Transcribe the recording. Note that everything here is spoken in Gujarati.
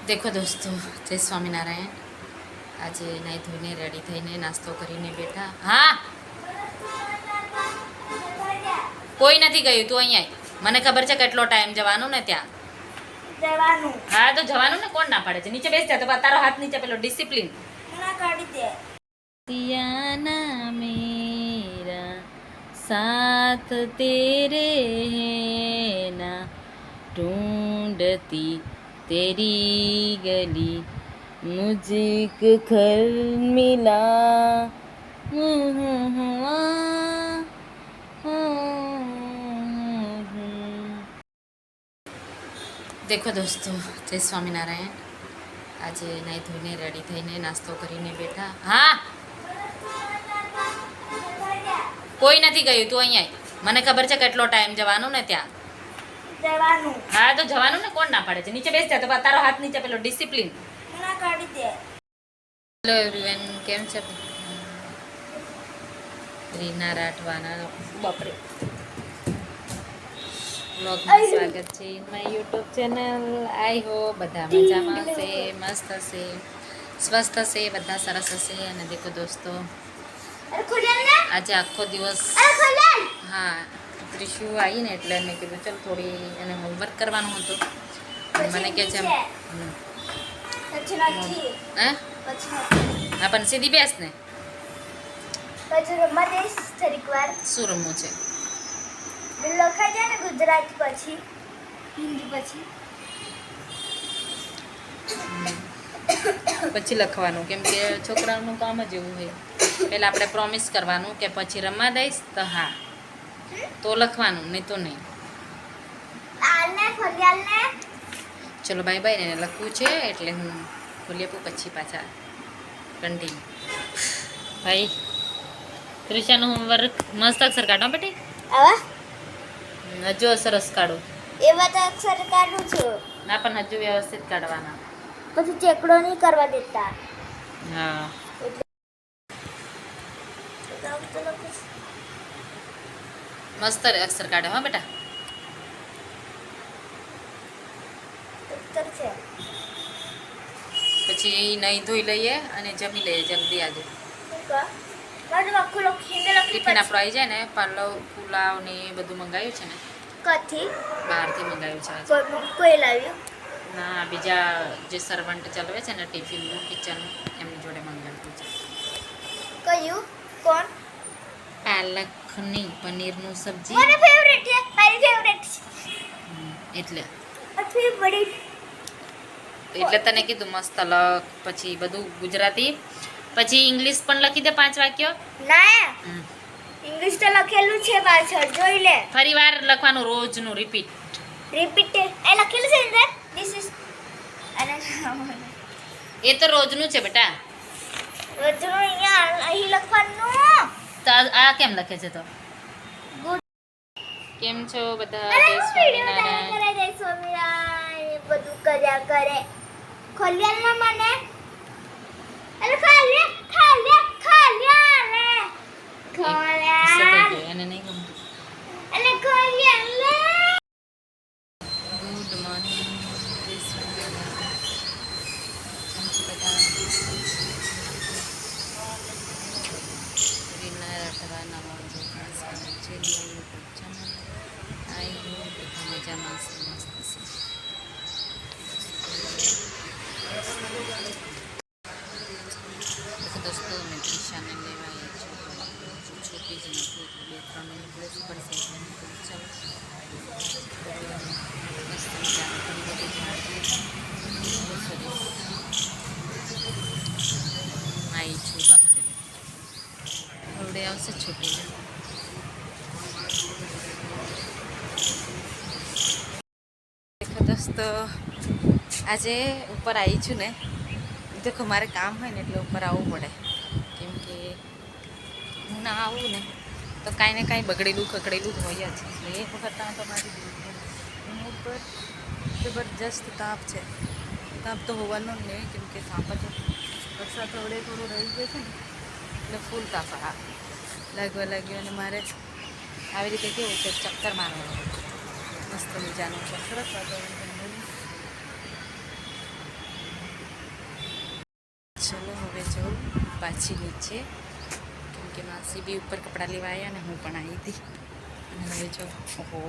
देखो दोस्तों, जय स्वामीनारायण। आज नहीं धोने रेडी थईने नास्तो करीने बैठा। हाँ, कोई नहीं गયું, તું અહીં આય। મને ખબર છે કેટલો ટાઈમ જવાનું ને ત્યાં જવાનું। હા તો જવાનું ને, કોણ ના પાડે છે? નીચે બેસ જા, તો તારો હાથ નીચે, પેલો ડિસિપ્લિન ના કાઢી દે। सियाना मेरा साथ तेरे है ना, ढूंढती तेरी गली मुझको घर मिला। देखो दोस्तों, जय स्वामीनारायण। आज नहीं धोने रेडी थईने नास्तो करीने बैठा। हाँ, કોઈ નથી ગયું, તું અહીં આય। મને ખબર છે કેટલો ટાઈમ જવાનું ને ત્યાં જવાનું। હા તો જવાનું ને, કોણ ના પાડે છે? નીચે બેસ જા, તો તારો હાથ નીચે, પેલો ડિસિપ્લિન ના કાઢી દે। હેલો એવરીવન, કેમ છે? રીના રાઠવાના બાપરે વ્લોગમાં સ્વાગત છે my YouTube channel. I hope બધા મજામાં હશે, મસ્ત હશે, સ્વસ્થ હશે, બધા સરસ હશે। અને દેખો દોસ્તો, આજે આખો દિવસ હા ત્રિશુ આવી ને એટલે મેં કીધું ચાલ થોડી એને હોમવર્ક કરવાનું હતું। મને કે છે હે હા પણ સીધી બેસ ને, શું રમવું છે? લખાઈ જાય ને ગુજરાતી પછી હિન્દી પછી પછી લખવાનું, કેમ કે છોકરાઓનું કામ જ એવું હોય। પહેલાં આપણે પ્રોમિસ કરવાનું કે પછી રમવા દઈશ તો હા તો લખવાનું, નહીં તો નહીં। ચલો બાય બાય, ને લખવું છે એટલે હું ખોલી આપું, પછી પાછા કન્ટિન્યુ। ભાઈ ત્રિશાનું હોમવર્ક મસ્ત અક્ષર કાઢો બેટી, હજુ સરસ કાઢો। એવા તો અક્ષર કાઢું છું, ના પણ હજુ વ્યવસ્થિત કાઢવાના। પછી ચેકડો નહીં કરવા દેતા। હા મસ્ત અક્ષર કાઢો હા બેટા। પછી નહીં ધોઈ લઈએ અને જમી લઈએ જલ્દી। આજે ટિફિન આપણો આવી જાય ને, પુલાવ ને એ બધું મંગાવ્યું છે ને, બહારથી મંગાવ્યું છે આજે। કોઈ લાવ્યું ના, બીજા જે સર્વન્ટ ચલાવે છે ને ટિફિનનું કિચનનું, એમની જોડે મંગાવ્યું છે। કયું? કોણ? પાલકની પનીરનું સબ્જી, મને ફેવરેટ છે, મારી ફેવરેટ છે એટલે ફેવરેટ। એટલે તને કીધું મસ્ત લખ, પછી બધું ગુજરાતી, પછી ઇંગ્લિશ પણ લખી દે 5 વાક્ય। ના, ઇંગ્લિશ તો લખેલું છે પાછળ, જોઈ લે। ફરી વાર લખવાનું, રોજનું રિપીટ એ લખેલું છે અંદર, ધીસ ઇઝ અને એ તો રોજનું છે બેટા। રોજનું અહીંયા અહીં લખવાનું। તો આ કેમ લખે છે? તો ગુડ કેમ છો બધા? અરે જય સ્વામિનારાયણ। જય સ્વામિનારાયણ એ બધું કર્યા કરે। ખોલ્યામાં મને અરે ખોલ્યા એને નહીં ગમતું। અને ખોલ્યા ગુડ મોર્નિંગ, જય સ્વામિનારાયણ। કેમ છો બધા? રીના રાઠવાના વ્લોગમાં સ્વાગત છે યુટ્યુબ ચેનલ। આઈ હોપ બધા મજામાં હશે, મસ્ત હશે। દોસ્તો મેં ત્રિશાને લેવા આવી છું, છૂટી જ નથી એટલે 2-3 મિનિટ બેસવું પડશે એટલે ચાલો મસ્ત મજાનું ઘણી બધી આવી છું બાપરે, થોડે આવશે છૂટીને। દેખો દોસ્તો, આજે ઉપર આવી છું ને, દેખો મારે કામ હોય ને એટલે ઉપર આવવું પડે, કેમ કે હું ના આવું ને તો કાંઈ ને કાંઈ બગડેલું ખકડેલું જ હોય જ। એટલે એક વખત તો મારી હું ઉપર જબરજસ્ત તાપ છે, તાપ તો હોવાનો જ નહીં, કેમ કે તાપ જ વરસાદ થોડે થોડું રહી ગયો છે ને એટલે ફૂલ તાપ લાગ્યો। અને મારે આવી રીતે કેવું છે, ચક્કર મારવાનું મસ્ત મજાનું છે, સરસ વાતાવરણ ચલો હવે જાઉં પાછી નીચે, કેમ કે માસી બી ઉપર કપડાં લેવા આવ્યા ને હું પણ આવી હતી. અને હવે જો ઓહો